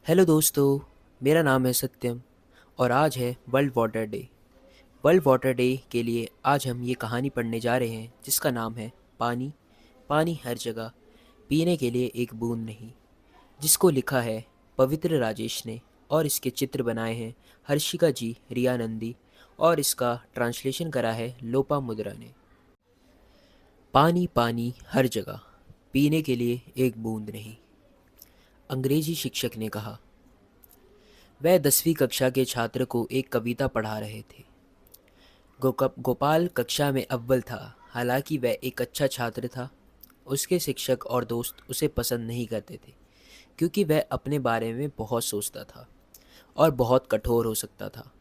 Hello दोस्तों, मेरा नाम है सत्यम और आज है world water day. World water day के लिए आज हम ये कहानी पढ़ने जा रहे हैं जिसका नाम है पानी। पानी हर जगह, पीने के लिए एक बूंद नहीं। जिसको लिखा है पवित्र राजेश ने और इसके चित्र बनाए हैं हर्षिका जी रिया नंदी और इसका ट्रांसलेशन करा है लोपा मुद्रा ने। पानी पानी हर जगह, पीने के लिए एक बूंद नहीं। अंग्रेजी शिक्षक ने कहा। वह 10वीं कक्षा के छात्र को एक कविता पढ़ा रहे थे। गोपाल कक्षा में अव्वल था। हालांकि वह एक अच्छा छात्र था, उसके शिक्षक और दोस्त उसे पसंद नहीं करते थे क्योंकि वह अपने बारे में बहुत सोचता था और बहुत कठोर हो सकता था।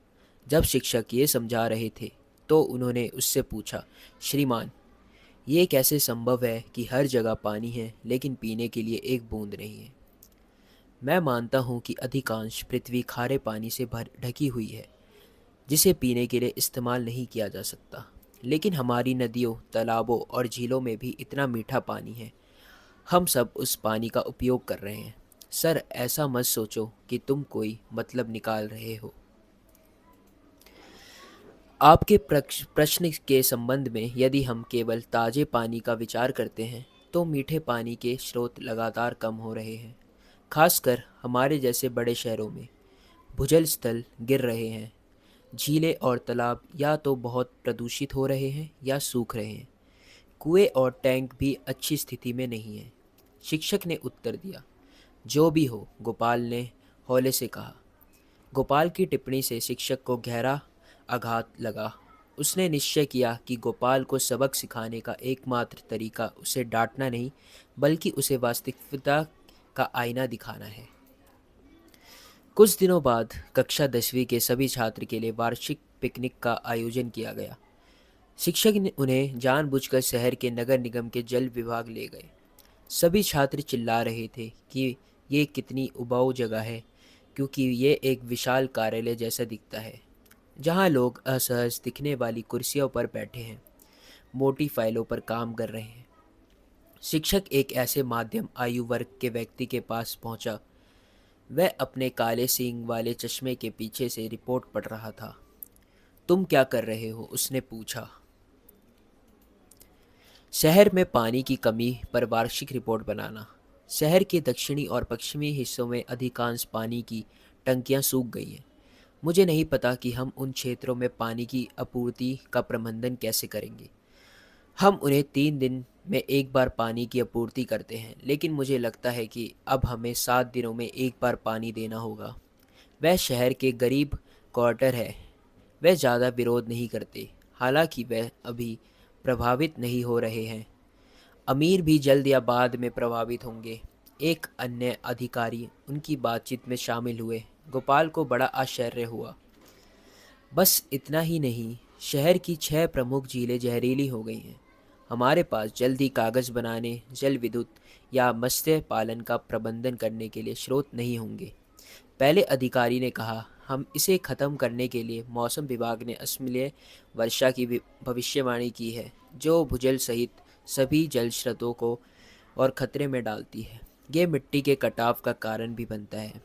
जब शिक्षक ये समझा रहे थे तो उन्होंने उससे पूछा, श्रीमान, ये कैसे संभव है कि हर जगह पानी है लेकिन पीने के लिए एक बूंद नहीं है? मैं मानता हूँ कि अधिकांश पृथ्वी खारे पानी से भर ढकी हुई है जिसे पीने के लिए इस्तेमाल नहीं किया जा सकता। लेकिन हमारी नदियों, तालाबों और झीलों में भी इतना मीठा पानी है। हम सब उस पानी का उपयोग कर रहे हैं। सर, ऐसा मत सोचो कि तुम कोई मतलब निकाल रहे हो। आपके प्रश्न के संबंध में यदि हम केवल ताज़े पानी का विचार करते हैं तो मीठे पानी के स्रोत लगातार कम हो रहे हैं, खासकर हमारे जैसे बड़े शहरों में। भूजल स्थल गिर रहे हैं, झीलें और तालाब या तो बहुत प्रदूषित हो रहे हैं या सूख रहे हैं। कुएं और टैंक भी अच्छी स्थिति में नहीं हैं। शिक्षक ने उत्तर दिया। जो भी हो, गोपाल ने हौले से कहा। गोपाल की टिप्पणी से शिक्षक को गहरा आघात लगा। उसने निश्चय किया कि गोपाल को सबक सिखाने का एकमात्र तरीका उसे डांटना नहीं बल्कि उसे वास्तविकता का आईना दिखाना है। कुछ दिनों बाद कक्षा 10वीं के सभी छात्र के लिए वार्षिक पिकनिक का आयोजन किया गया। शिक्षक ने उन्हें जानबूझकर शहर के नगर निगम के जल विभाग ले गए। सभी छात्र चिल्ला रहे थे कि ये कितनी उबाऊ जगह है, क्योंकि ये एक विशाल कार्यालय जैसा दिखता है जहाँ लोग असहज दिखने वाली कुर्सियों पर बैठे हैं, मोटी फाइलों पर काम कर रहे हैं। शिक्षक एक ऐसे माध्यम आयु वर्ग के व्यक्ति के पास पहुंचा। वह अपने काले सींग वाले चश्मे के पीछे से रिपोर्ट पढ़ रहा था। तुम क्या कर रहे हो? उसने पूछा। शहर में पानी की कमी पर वार्षिक रिपोर्ट बनाना। शहर के दक्षिणी और पश्चिमी हिस्सों में अधिकांश पानी की टंकियां सूख गई हैं। मुझे नहीं पता कि हम उन क्षेत्रों में पानी की आपूर्ति का प्रबंधन कैसे करेंगे। हम उन्हें 3 दिन में एक बार पानी की आपूर्ति करते हैं, लेकिन मुझे लगता है कि अब हमें 7 दिनों में एक बार पानी देना होगा। वह शहर के गरीब क्वार्टर है। वह ज़्यादा विरोध नहीं करते, हालांकि वह अभी प्रभावित नहीं हो रहे हैं। अमीर भी जल्द या बाद में प्रभावित होंगे। एक अन्य अधिकारी उनकी बातचीत में शामिल हुए। गोपाल को बड़ा आश्चर्य हुआ। बस इतना ही नहीं, शहर की 6 प्रमुख झीलें जहरीली हो गई हैं। हमारे पास जल्दी कागज़ बनाने, जल विद्युत या मत्स्य पालन का प्रबंधन करने के लिए स्रोत नहीं होंगे। पहले अधिकारी ने कहा, हम इसे ख़त्म करने के लिए मौसम विभाग ने अविस्मरणीय वर्षा की भविष्यवाणी की है, जो भूजल सहित सभी जल स्रोतों को और खतरे में डालती है। ये मिट्टी के कटाव का कारण भी बनता है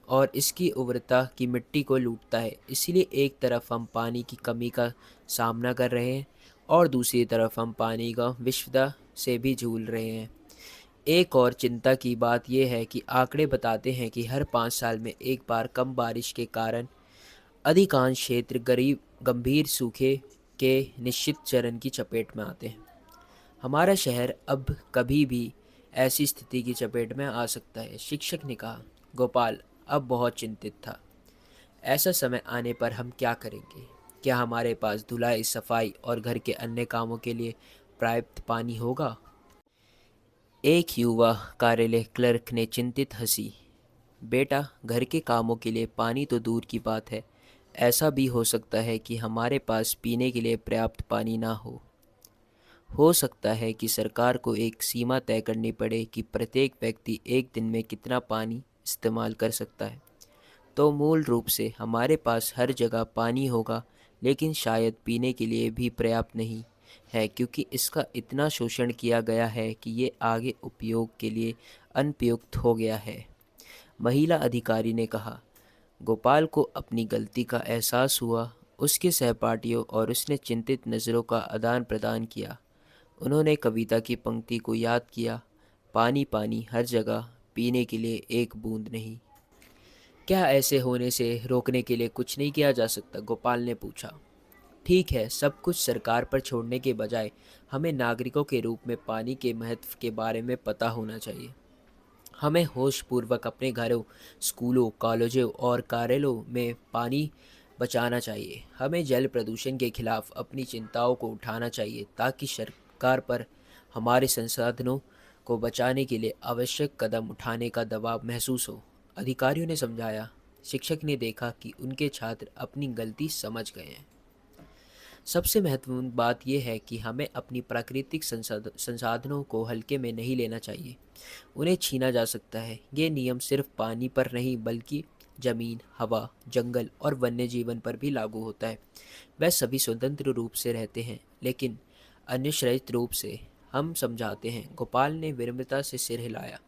और इसकी उर्वरता की मिट्टी को लूटता है। इसलिए एक तरफ हम पानी की कमी का सामना कर रहे हैं और दूसरी तरफ हम पानी का विश्वदा से भी झूल रहे हैं। एक और चिंता की बात यह है कि आंकड़े बताते हैं कि हर 5 साल में एक बार कम बारिश के कारण अधिकांश क्षेत्र गरीब गंभीर सूखे के निश्चित चरण की चपेट में आते हैं। हमारा शहर अब कभी भी ऐसी स्थिति की चपेट में आ सकता है, शिक्षक ने कहा। गोपाल अब बहुत चिंतित था। ऐसा समय आने पर हम क्या करेंगे? क्या हमारे पास धुलाई, सफाई और घर के अन्य कामों के लिए पर्याप्त पानी होगा? एक युवा कार्यालय क्लर्क ने चिंतित हंसी। बेटा, घर के कामों के लिए पानी तो दूर की बात है, ऐसा भी हो सकता है कि हमारे पास पीने के लिए पर्याप्त पानी ना हो सकता है कि सरकार को एक सीमा तय करनी पड़े कि प्रत्येक व्यक्ति एक दिन में कितना पानी इस्तेमाल कर सकता है। तो मूल रूप से हमारे पास हर जगह पानी होगा, लेकिन शायद पीने के लिए भी पर्याप्त नहीं है क्योंकि इसका इतना शोषण किया गया है कि ये आगे उपयोग के लिए अनुपयुक्त हो गया है। महिला अधिकारी ने कहा। गोपाल को अपनी गलती का एहसास हुआ। उसके सहपाठियों और उसने चिंतित नज़रों का आदान प्रदान किया। उन्होंने कविता की पंक्ति को याद किया, पानी पानी हर जगह, पीने के लिए एक बूंद नहीं। क्या ऐसे होने से रोकने के लिए कुछ नहीं किया जा सकता? गोपाल ने पूछा। ठीक है, सब कुछ सरकार पर छोड़ने के बजाय हमें नागरिकों के रूप में पानी के महत्व के बारे में पता होना चाहिए। हमें होशपूर्वक अपने घरों, स्कूलों, कॉलेजों और कार्यालयों में पानी बचाना चाहिए। हमें जल प्रदूषण के खिलाफ अपनी चिंताओं को उठाना चाहिए ताकि सरकार पर हमारे संसाधनों को बचाने के लिए आवश्यक कदम उठाने का दबाव महसूस हो। अधिकारियों ने समझाया। शिक्षक ने देखा कि उनके छात्र अपनी गलती समझ गए हैं। सबसे महत्वपूर्ण बात यह है कि हमें अपनी प्राकृतिक संसाधनों को हल्के में नहीं लेना चाहिए। उन्हें छीना जा सकता है। ये नियम सिर्फ पानी पर नहीं बल्कि जमीन, हवा, जंगल और वन्य जीवन पर भी लागू होता है। वह सभी स्वतंत्र रूप से रहते हैं, लेकिन अन्यश्रयित रूप से हम समझाते हैं। गोपाल ने विनम्रता से सिर हिलाया।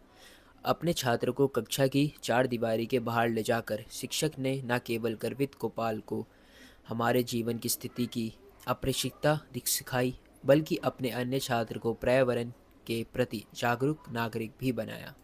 अपने छात्र को कक्षा की चार दीवारी के बाहर ले जाकर शिक्षक ने न केवल गर्वित गोपाल को हमारे जीवन की स्थिति की अप्रशिक्षता सिखाई, बल्कि अपने अन्य छात्र को पर्यावरण के प्रति जागरूक नागरिक भी बनाया।